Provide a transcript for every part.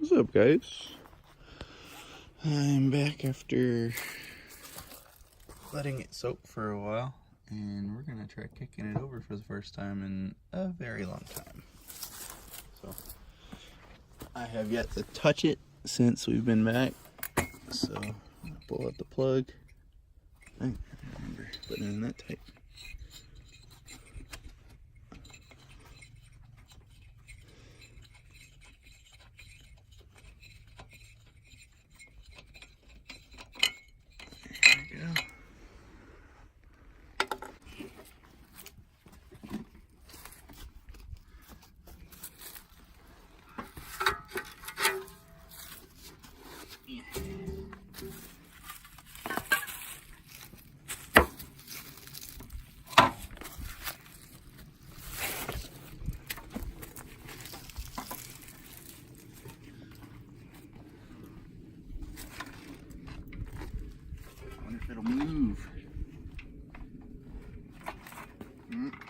What's up, guys? I'm back after letting it soak for a while, and we're gonna try kicking it over for the first time in a very long time. So I have yet to touch it since we've been back, so I'll pull out the plug. I don't remember putting it in that tight. It'll move.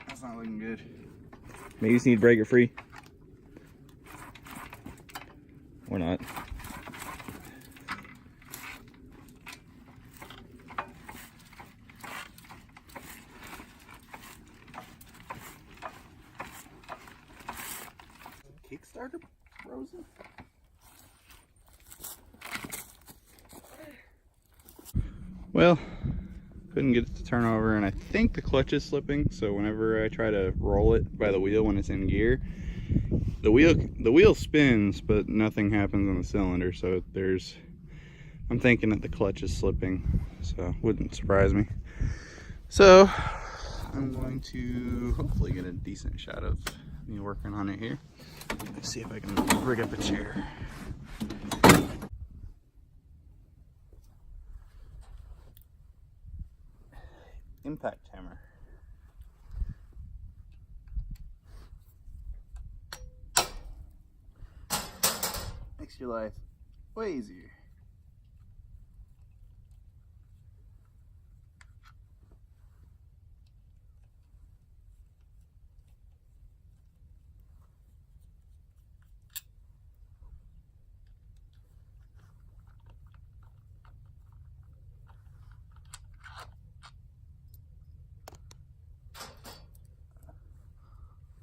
That's not looking good. Maybe you just need to break it free. Or not. Kickstarter frozen? Well, couldn't get it to turn over, and I think the clutch is slipping, so whenever I try to roll it by the wheel when it's in gear, the wheel spins, but nothing happens on the cylinder, so I'm thinking that the clutch is slipping, so wouldn't surprise me. So I'm going to hopefully get a decent shot of me working on it here. Let's see if I can rig up a chair. Impact hammer. Makes your life way easier.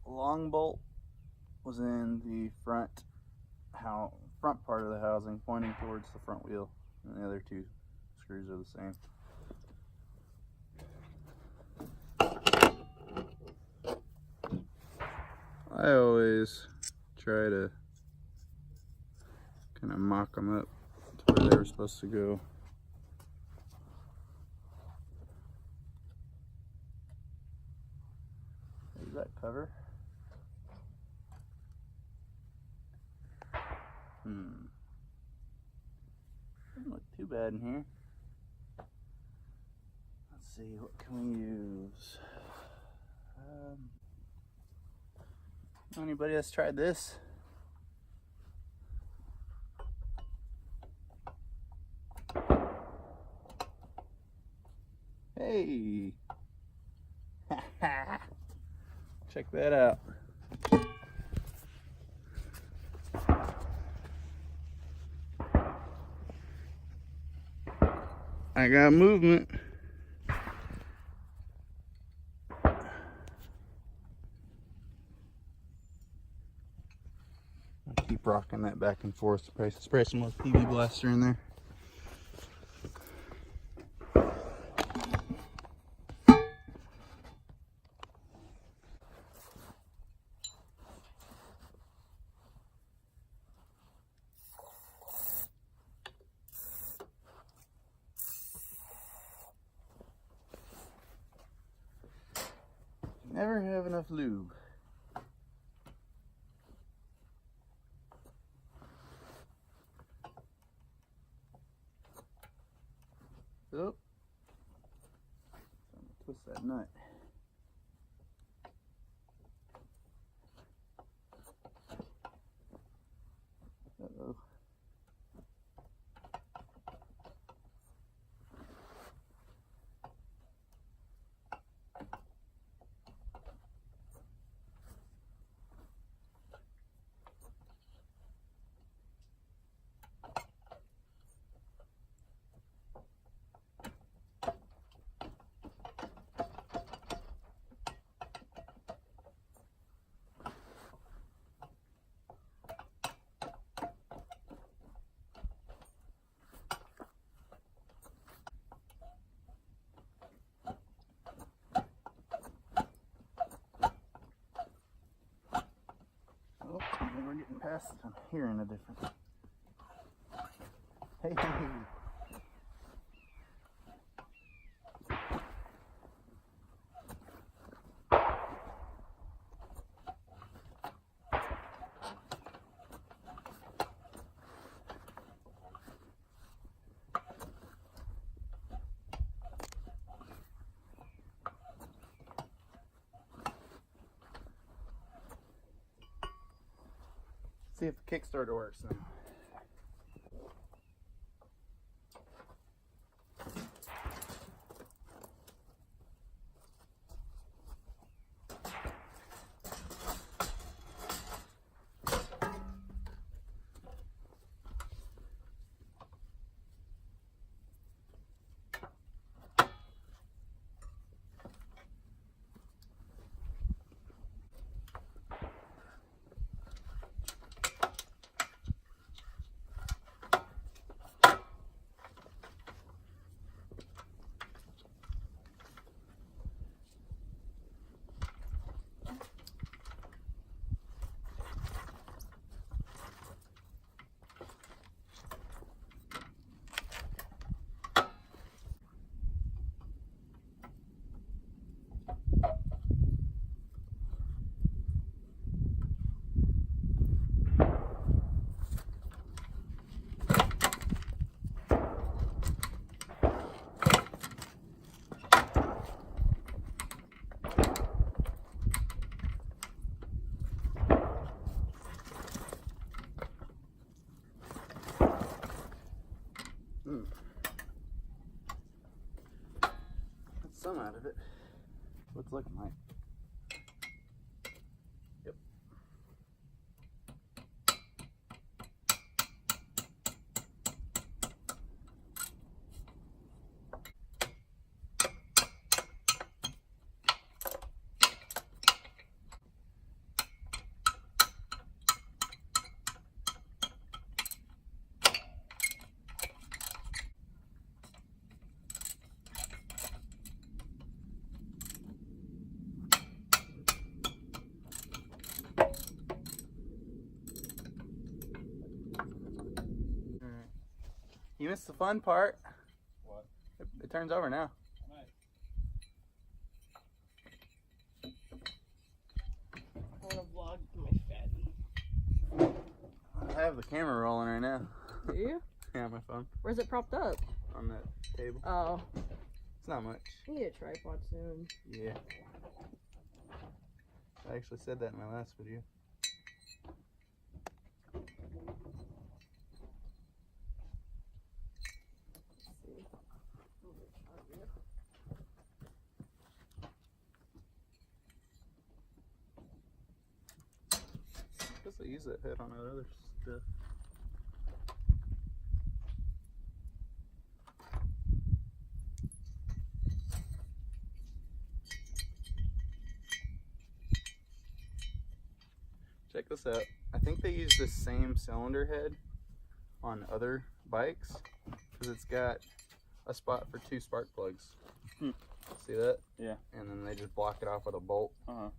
Long bolt was in the front part of the housing, pointing towards the front wheel, and the other two screws are the same. I always try to kind of mock them up to where they were supposed to go. There's that cover. Doesn't look too bad in here. Let's see, what can we use? Anybody else tried this? Hey! Check that out. I got movement. I'll keep rocking that back and forth. Spray some more PB Blaster in there. Never have enough lube. Oh, I'm gonna twist that nut. Uh-oh. rest. I'm hearing a difference. Hey. See if the Kickstarter works now. That's some out of it. What's looking like? Yep. You missed the fun part. What? It turns over now. Nice. I want to vlog my fatty. I have the camera rolling right now. Do you? Yeah, on my phone. Where's it propped up? On that table. Oh. It's not much. We need a tripod soon. Yeah. I actually said that in my last video. I guess I use that head on that other stuff. Check this out. I think they use the same cylinder head on other bikes because it's got a spot for 2 spark plugs. See that? Yeah. And then they just block it off with a bolt. Kind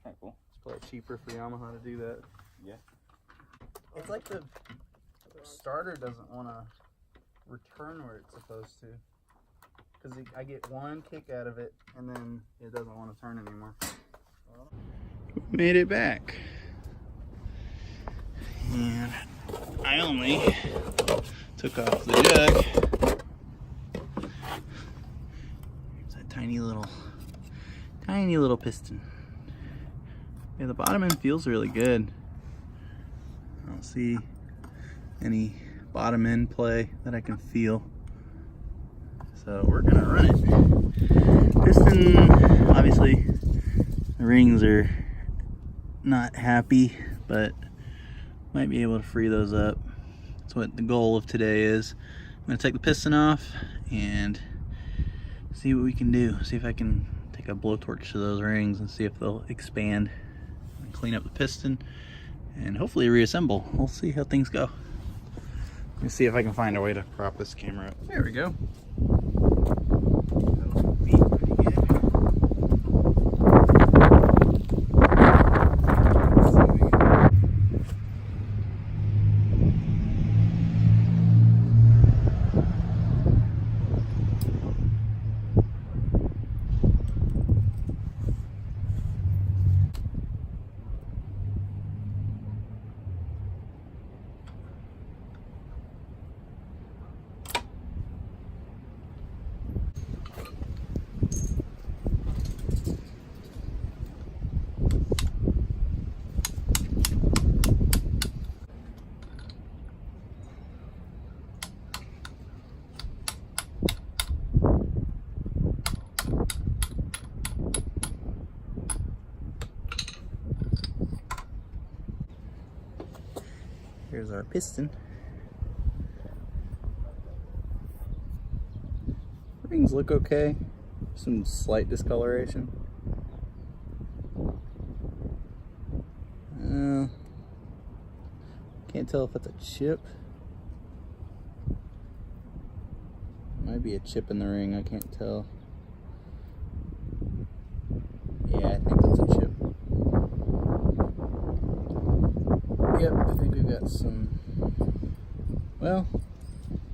of cool. It's probably cheaper for Yamaha to do that. Yeah. It's like the starter doesn't want to return where it's supposed to. Because I get one kick out of it and then it doesn't want to turn anymore. Made it back. And I only took off the jug. There's that tiny little piston. Yeah, the bottom end feels really good. I don't see any bottom end play that I can feel. So we're gonna run it. Piston, obviously, the rings are not happy, but might be able to free those up. That's what the goal of today is. I'm gonna take the piston off and see what we can do. See if I can take a blowtorch to those rings and see if they'll expand. Clean up the piston and hopefully reassemble. We'll see how things go. Let me see if I can find a way to prop this camera up. There we go. That'll be pretty good. Here's our piston. Rings look okay. Some slight discoloration. Can't tell if it's a chip. Might be a chip in the ring, I can't tell. Yeah, I think that's a chip. Yep, I think we've got some. Well,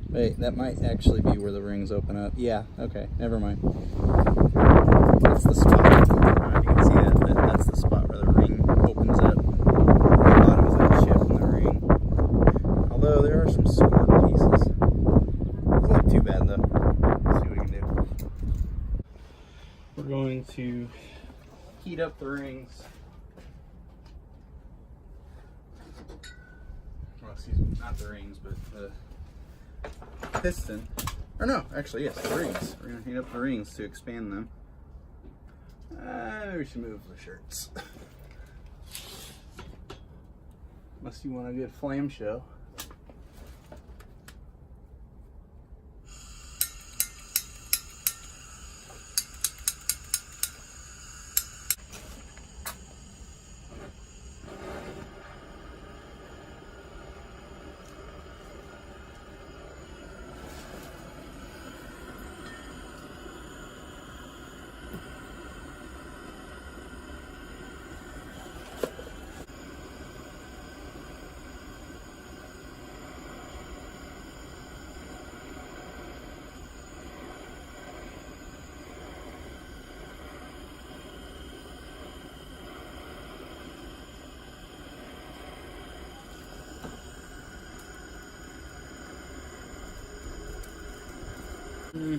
wait, that might actually be where the rings open up. Yeah, okay, never mind. That's the spot. I don't know if you can see that, but that's the spot where the ring opens up. The bottom is that chip in the ring. Although there are some scored pieces. It's not too bad though. Let's see what we can do. We're going to heat up the rings. Well, excuse me, not the rings, but the piston. Or no, actually, yes, the rings. We're going to heat up the rings to expand them. We should move the shirts. Unless you want a good flame show. I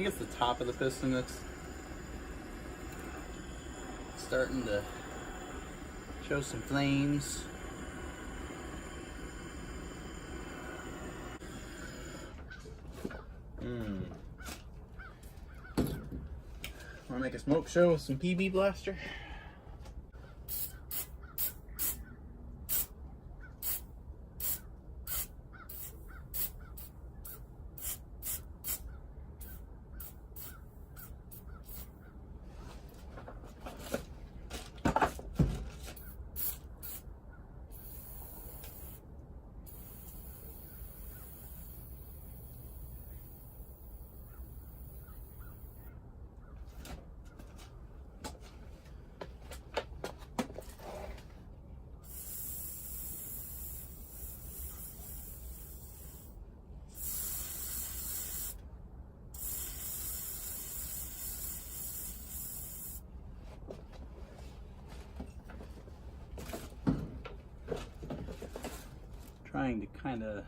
think it's the top of the piston that's starting to show some flames. Want to make a smoke show with some PB blaster? Trying to kind of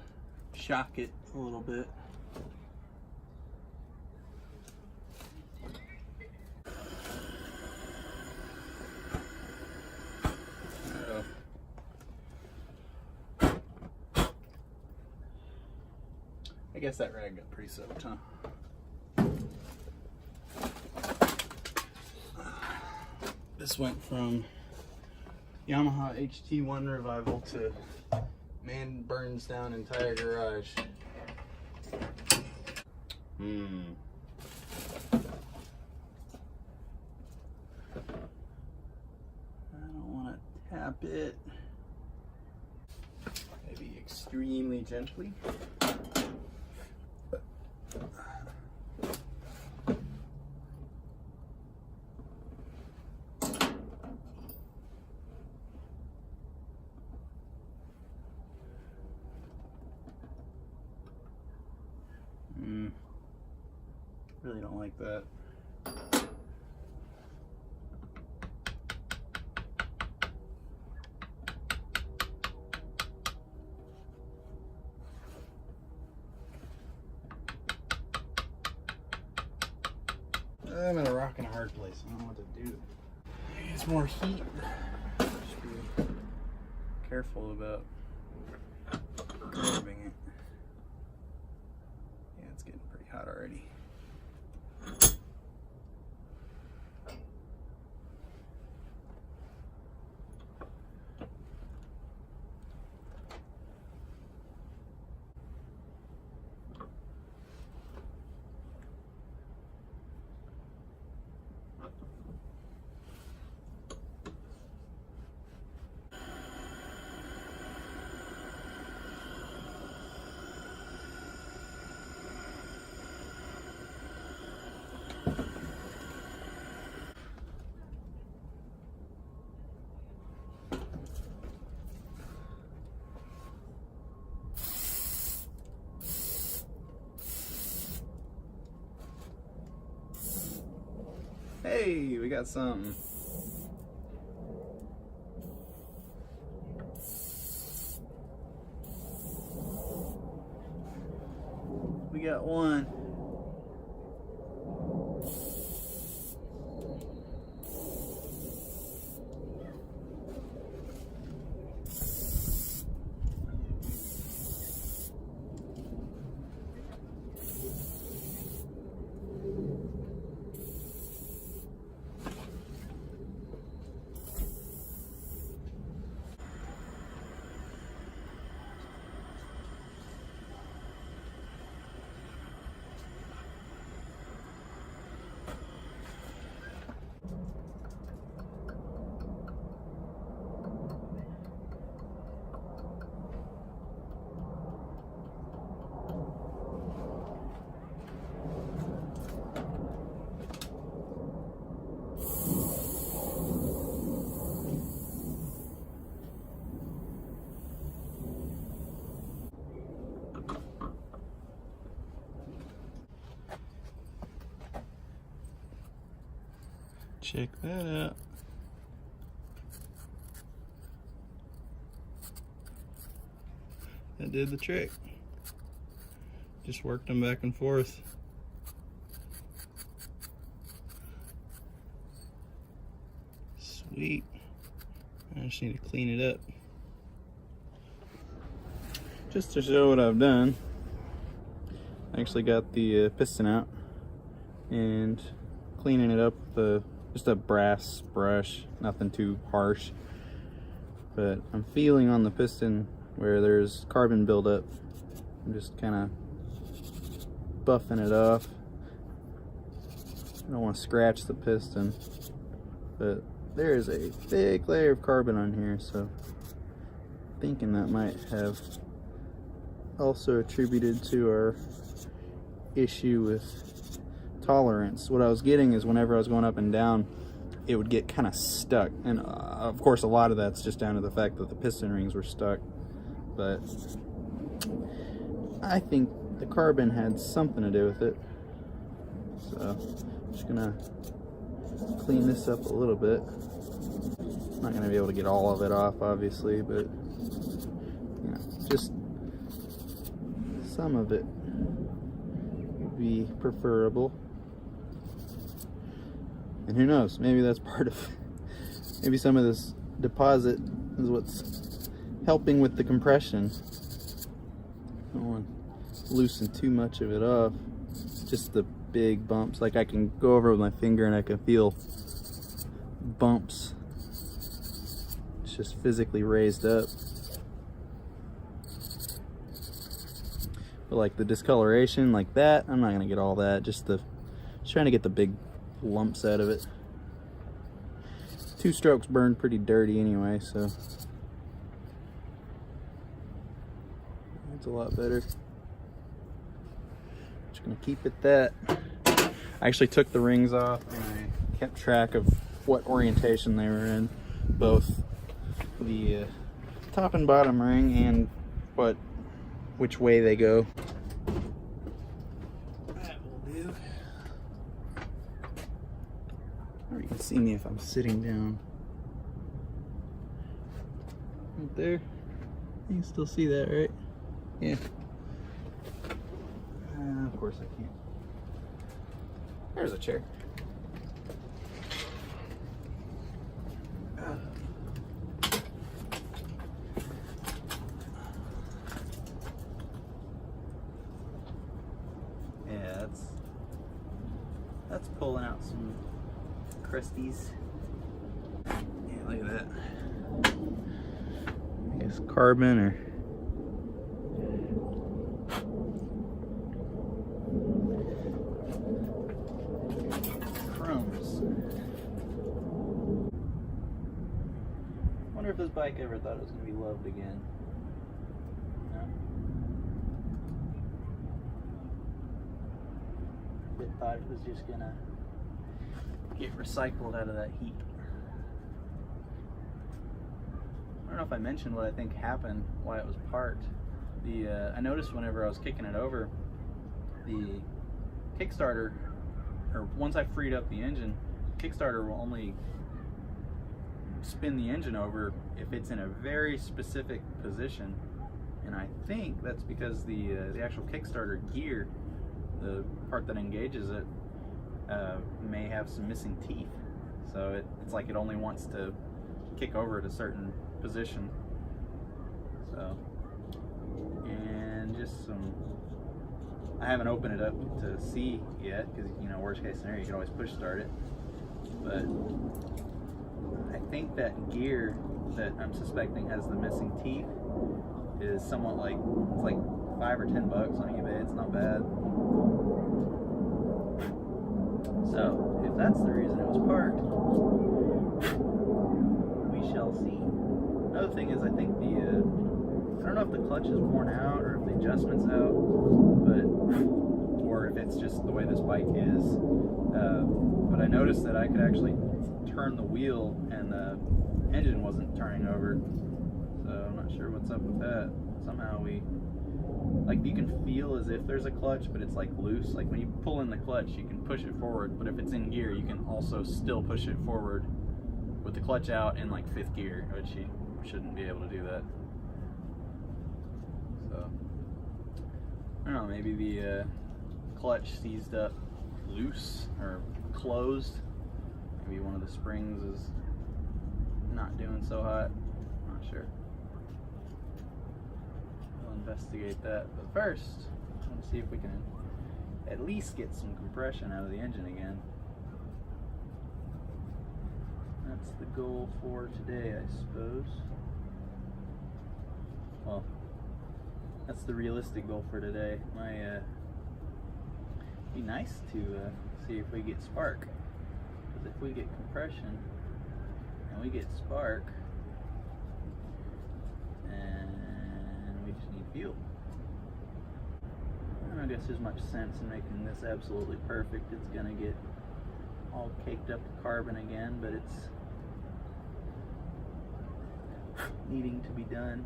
shock it a little bit. Uh-oh. I guess that rag got pretty soaked, huh? This went from Yamaha HT-1 revival to man burns down entire garage. I don't want to tap it. Maybe extremely gently. Really don't like that. I'm in a rock and a hard place. I don't know what to do. It's more heat. Just be careful about grabbing it. Yeah, it's getting pretty hot already. Hey, we got something. We got one. Check that out. That did the trick. Just worked them back and forth. Sweet. I just need to clean it up. Just to show what I've done, I actually got the piston out and cleaning it up with just a brass brush, nothing too harsh. But I'm feeling on the piston where there's carbon buildup. I'm just kind of buffing it off. I don't want to scratch the piston, but there is a thick layer of carbon on here, so I'm thinking that might have also attributed to our issue with tolerance. What I was getting is whenever I was going up and down, it would get kind of stuck, and of course a lot of that's just down to the fact that the piston rings were stuck. But I think the carbon had something to do with it, so I'm just gonna clean this up a little bit. I'm not gonna be able to get all of it off, obviously, but you know, just some of it would be preferable. And who knows, maybe that's part of, maybe some of this deposit is what's helping with the compression. I don't want to loosen too much of it off. It's just the big bumps. Like I can go over with my finger and I can feel bumps. It's just physically raised up. But like the discoloration like that, I'm not gonna get all that. Just trying to get the big lumps out of it. 2 strokes burn pretty dirty anyway, so that's a lot better. Just gonna keep it that. I actually took the rings off and I kept track of what orientation they were in, both the top and bottom ring and which way they go. That will do. Or you can see me if I'm sitting down. Right there. You can still see that, right? Yeah. Of course I can't. There's a chair. Yeah, that's pulling out some crusties. Yeah, look at that. I guess carbon or crumbs. Wonder if this bike ever thought it was going to be loved again. No? It thought it was just going to get recycled out of that heat. I don't know if I mentioned what I think happened, why it was parked. I noticed whenever I was kicking it over, the Kickstarter, or once I freed up the engine, Kickstarter will only spin the engine over if it's in a very specific position, and I think that's because the actual Kickstarter gear, the part that engages it, may have some missing teeth. So it's like it only wants to kick over at a certain position. So, and just some, I haven't opened it up to see yet because, you know, worst case scenario, you can always push start it. But I think that gear that I'm suspecting has the missing teeth is somewhat like, it's like $5 or $10 on eBay. It's not bad. So if that's the reason it was parked, we shall see. Another thing is, I think I don't know if the clutch is worn out or if the adjustment's out, or if it's just the way this bike is. But I noticed that I could actually turn the wheel and the engine wasn't turning over. So I'm not sure what's up with that. Somehow you can feel as if there's a clutch, but it's like loose. Like when you pull in the clutch, you can push it forward, but if it's in gear, you can also still push it forward with the clutch out in like 5th gear, which you shouldn't be able to do that. So I don't know, maybe the clutch seized up loose or closed. Maybe one of the springs is not doing so hot. Not sure. We'll investigate that. But first, I want to see if we can at least get some compression out of the engine again. That's the goal for today, I suppose. Well, that's the realistic goal for today. Be nice to see if we get spark. Because if we get compression and we get spark, and we just need fuel. I don't guess there's much sense in making this absolutely perfect. It's gonna get all caked up with carbon again, but it's needing to be done.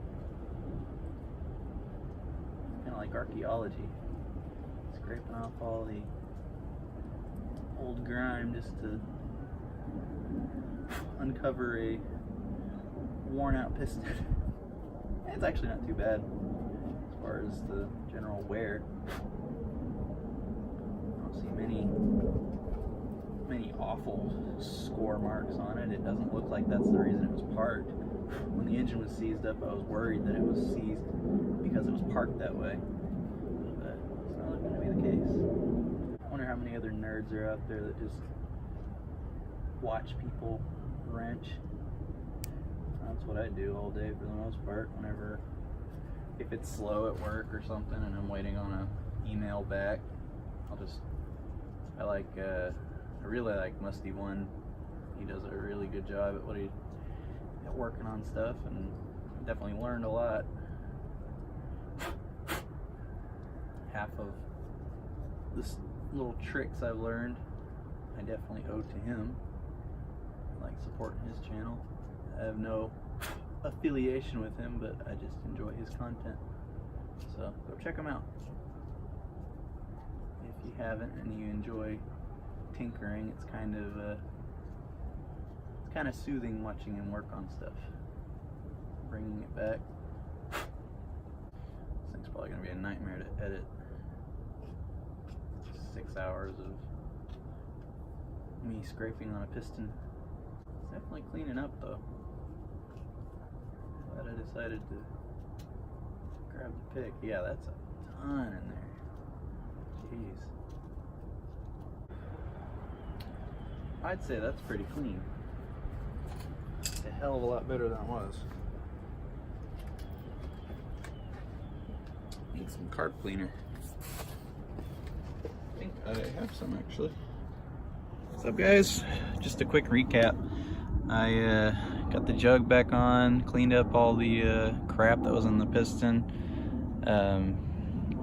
Kind of like archaeology, scraping off all the old grime just to uncover a worn out piston. It's actually not too bad as far as the general wear. I don't see many awful score marks on it. It doesn't look like that's the reason it was parked. When the engine was seized up, I was worried that it was seized because it was parked that way. But it's not going to be the case. I wonder how many other nerds are out there that just watch people wrench. That's what I do all day for the most part. Whenever, if it's slow at work or something and I'm waiting on an email back, I really like Musty One. He does a really good job at working on stuff, and definitely learned a lot. Half of this little tricks I've learned, I definitely owe to him. I like supporting his channel. I have no affiliation with him, but I just enjoy his content. So go check him out. If you haven't and you enjoy tinkering, it's kind of soothing watching him work on stuff. Bringing it back. This thing's probably gonna be a nightmare to edit. 6 hours of me scraping on a piston. It's definitely cleaning up though. Glad I decided to grab the pick. Yeah, that's a ton in there. Jeez. I'd say that's pretty clean. A hell of a lot better than it was. Need some carb cleaner. I think I have some actually. What's up, guys? Just a quick recap. I got the jug back on, cleaned up all the crap that was in the piston,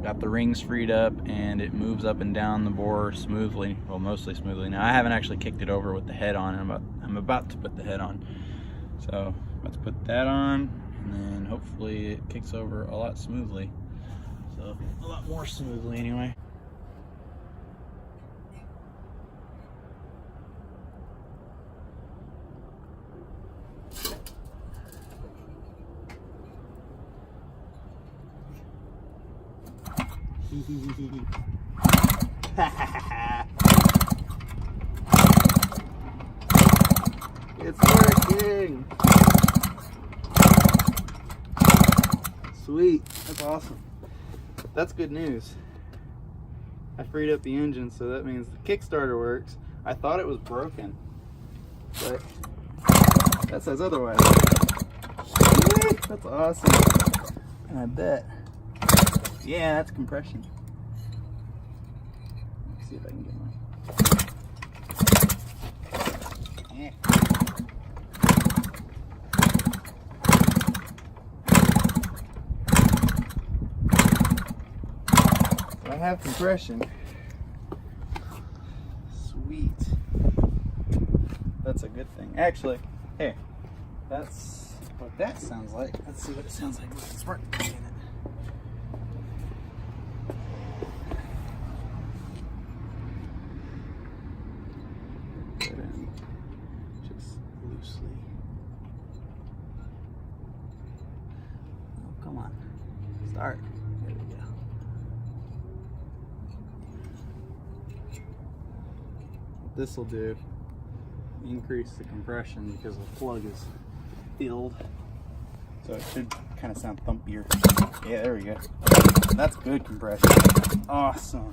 got the rings freed up, and it moves up and down the bore smoothly. Well, mostly smoothly. Now I haven't actually kicked it over with the head on. I'm about to put the head on. So let's put that on, and then hopefully it kicks over a lot smoothly. So a lot more smoothly anyway. It's working! Sweet, that's awesome. That's good news. I freed up the engine, so that means the Kickstarter works. I thought it was broken, but that says otherwise. Sweet, that's awesome. And I bet, yeah, that's compression. Let's see if I can get mine. Yeah. I have compression. Sweet. That's a good thing. Actually, hey, that's what that sounds like. Let's see what it sounds like with the spark plug in it. Put in just loosely. Oh, come on. Start. There we go. What this will do, increase the compression because the plug is filled. So it should kind of sound thumpier. Yeah, there we go. That's good compression. Awesome.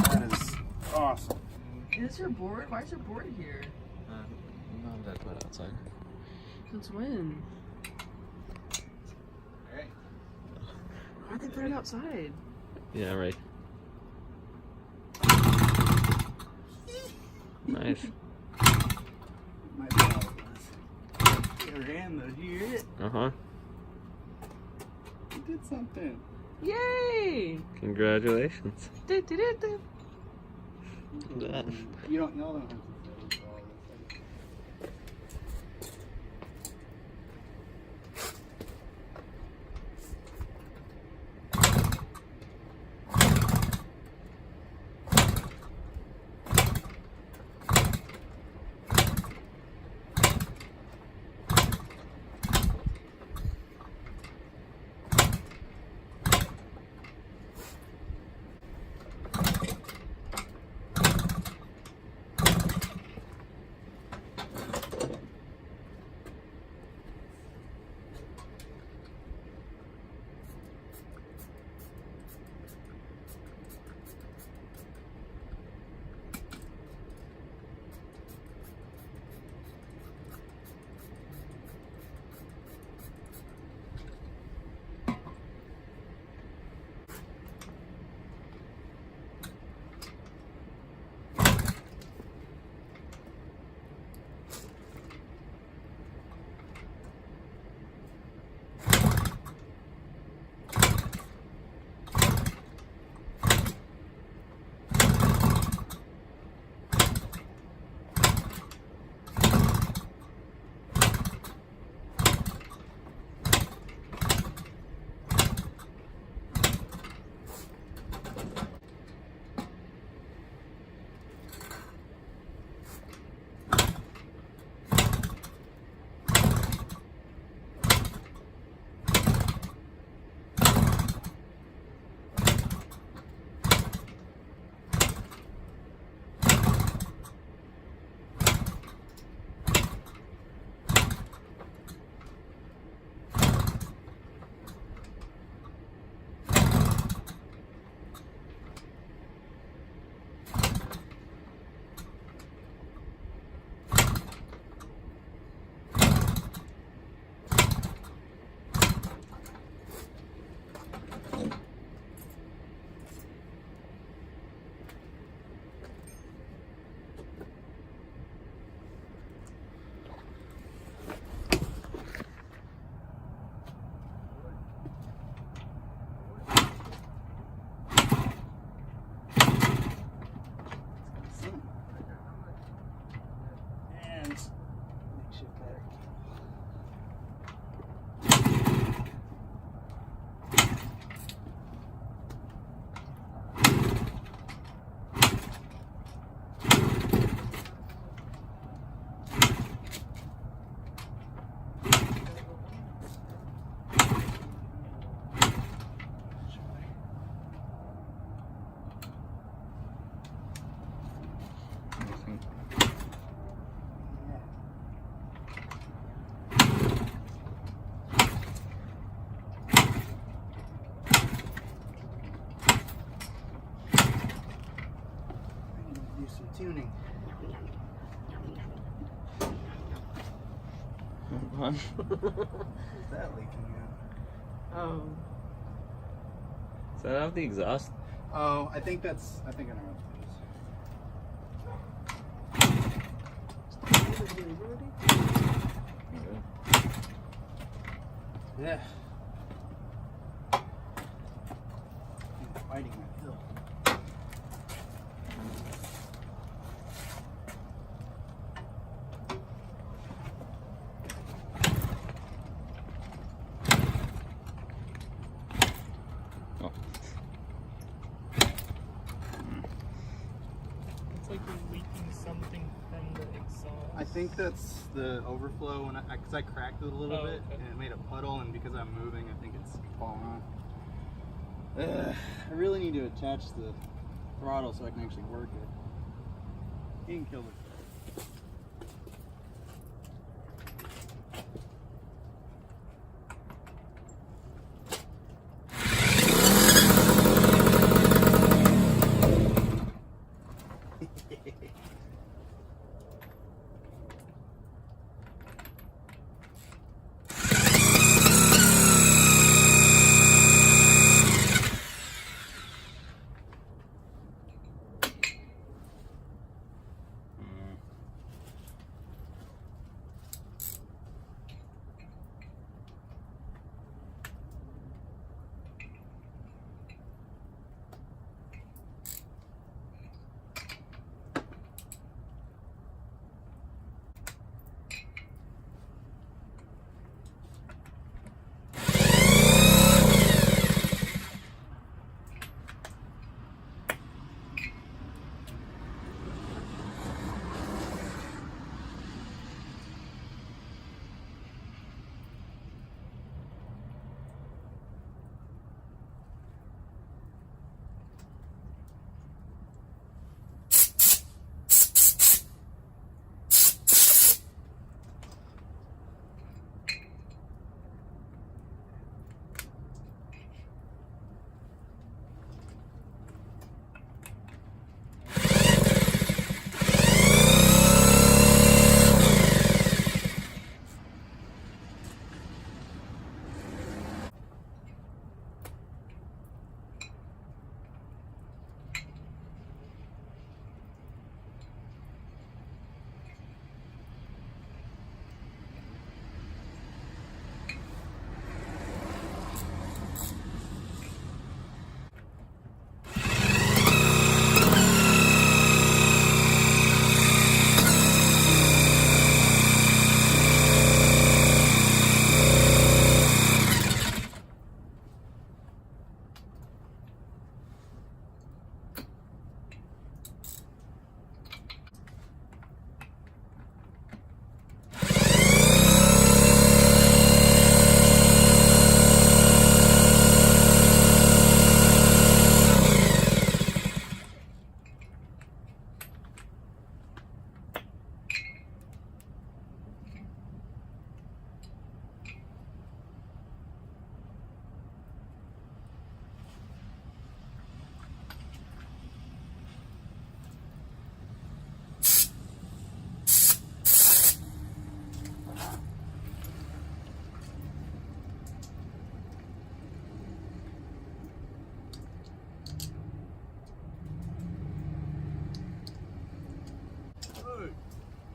That is awesome. Is your board? Why is your board here? Not that wet outside. Since when? Alright. Why'd they put it outside? Yeah, right. Nice. My dog was. Your hand though, do you hear it? Uh-huh. You did something. Yay! Congratulations. Do, do, do, do. That. You don't know them. tuning. Fun. Where's that leaking out? Oh. Is that out the exhaust? Oh, I think I know what it is. Yeah. I'm fighting that hill. Oh. It's like you're leaking something from the exhaust. I think that's the overflow, and because I cracked it a little bit, okay. and it made a puddle, and because I'm moving, I think it's falling off. I really need to attach the throttle so I can actually work it. You can kill it.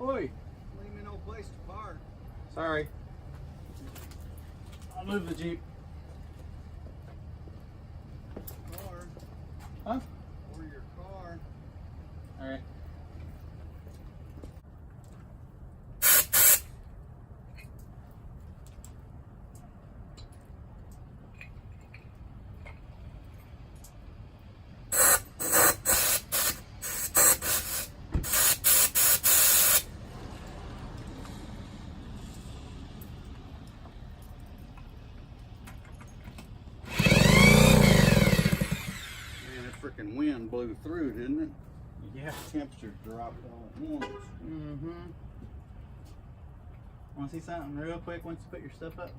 Oi! Leave me no place to park. Sorry. I'll move the Jeep. Car. Huh? Or your car. Alright. Freaking wind blew through, didn't it? Yeah. Temperature dropped all at once. Mm-hmm. Want to see something real quick once you put your stuff up?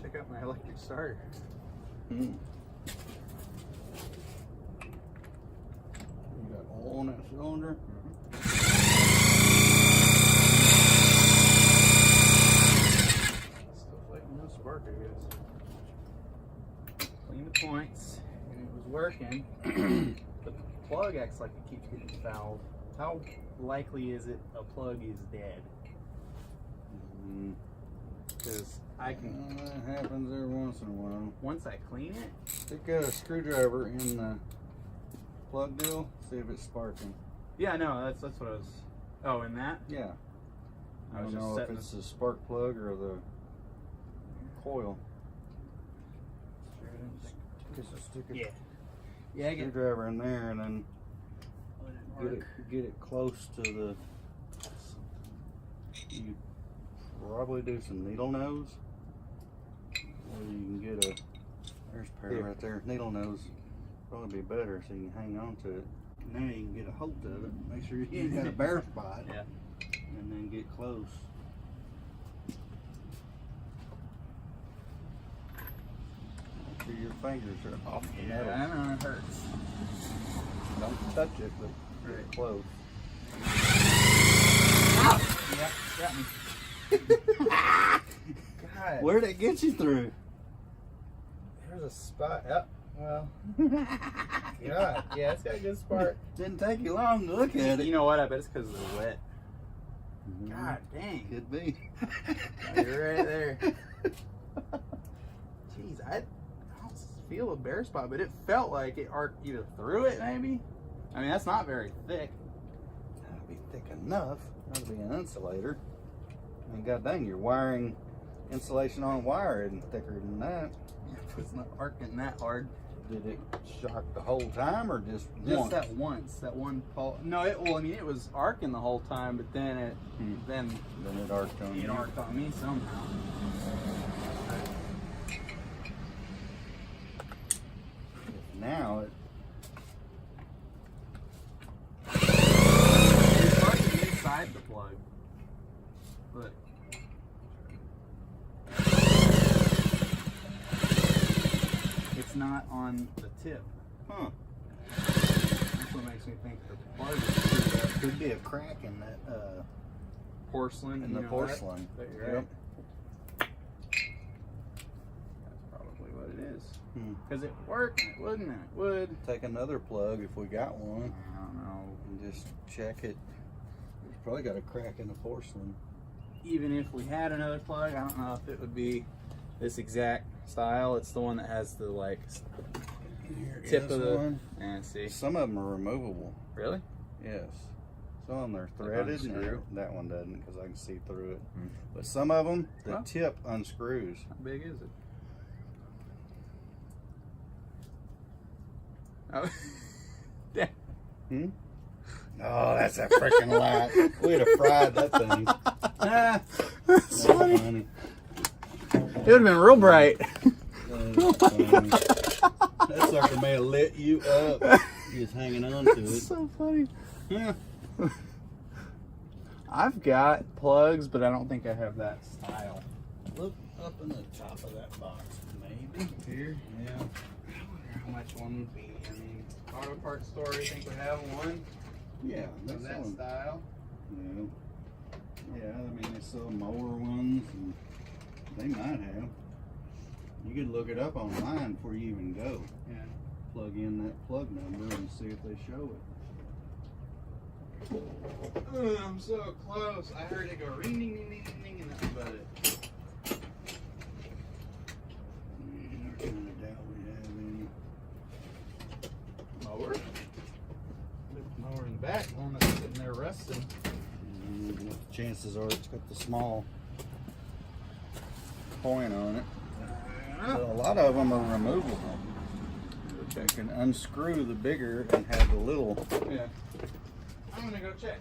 Check out my electric starter. cylinder. Still fighting no spark, I guess. Clean the points, and it was working. The plug acts like it keeps getting fouled. How likely is it a plug is dead? Because I can. That happens every once in a while. Once I clean it, Stick a screwdriver in the plug deal, see if it's sparking. yeah, no, that's what I was. Oh, in that? Yeah. I I was don't just know if setting it's the spark plug or the coil. Just stick a Yeah. Yeah, I get screwdriver in there and then it. get it close to the. You probably do some needle nose, or you can get a. There's a pair Here. right there. Needle nose probably be better, so you can hang on to it. Now you can get a hold of it. Make sure you ain't got a bare spot. Yeah. And then get close. Make sure your fingers are off the metal. Yeah, I know it hurts. Don't touch it, but get Right. close. Yep, got me. God, Where'd it get you through? there's a spot. Yep. Well, God, yeah, it's got a good spark. Didn't take you long to look at it. You know what? I bet it's because it's wet. Mhm. God dang. Could be. You're right there. Jeez, I don't feel a bare spot, but it felt like it arced either through it, maybe. I mean, that's not very thick. That'll be thick enough. That'll be an insulator. I mean, god dang, you're wiring insulation on wire isn't thicker than that. It's not arcing that hard. Did it shock the whole time or just Just once? that once, that one pulse. No, well, I mean, it was arcing the whole time, but then it, then Then it arced on it you. arced on me somehow. Now it. It's arcing inside the plug. Look. It's not on the tip. Huh. That's what makes me think the plug is Could be a crack in that porcelain. in you the know porcelain. That, you're Yep. right. That's probably what it is. Because it worked, and it wouldn't, and it would. Take another plug if we got one I don't know. and just check it. It's probably got a crack in the porcelain. Even if we had another plug, I don't know if it would be this exact style. It's the one that has the like tip of the. one. And see, Some of them are removable. really? Yes. Some of them are threaded. And unscrew? that one doesn't because I can see through it. Hmm. But some of them, the Well. tip unscrews. How big is it? Oh, yeah. Hmm? Oh, that's a freaking lie. We'd have fried that thing. That's funny. funny. It would have been real bright. That's funny. That sucker may have lit you up. Just hanging on to That's it. so funny. Yeah. I've got plugs, but I don't think I have that style. Look up in the top of that box, maybe. Here? Yeah. I wonder how much one would be. I mean, auto parts store, you think we have one Yeah, of that's that one. style? Yeah. Yeah, I mean, they sell mower ones, and they might have. You could look it up online before you even go. Yeah. Plug in that plug number and see if they show it. I'm so close. I heard it go ring, ding, ding, ding, ding, ding, and that's about it. I kind of doubt we have any. Mower? There's a mower in the back, one that's sitting there resting. Chances are it's got the small point on it. So a lot of them are removable. You can unscrew the bigger and have the little. Yeah. I'm gonna go check.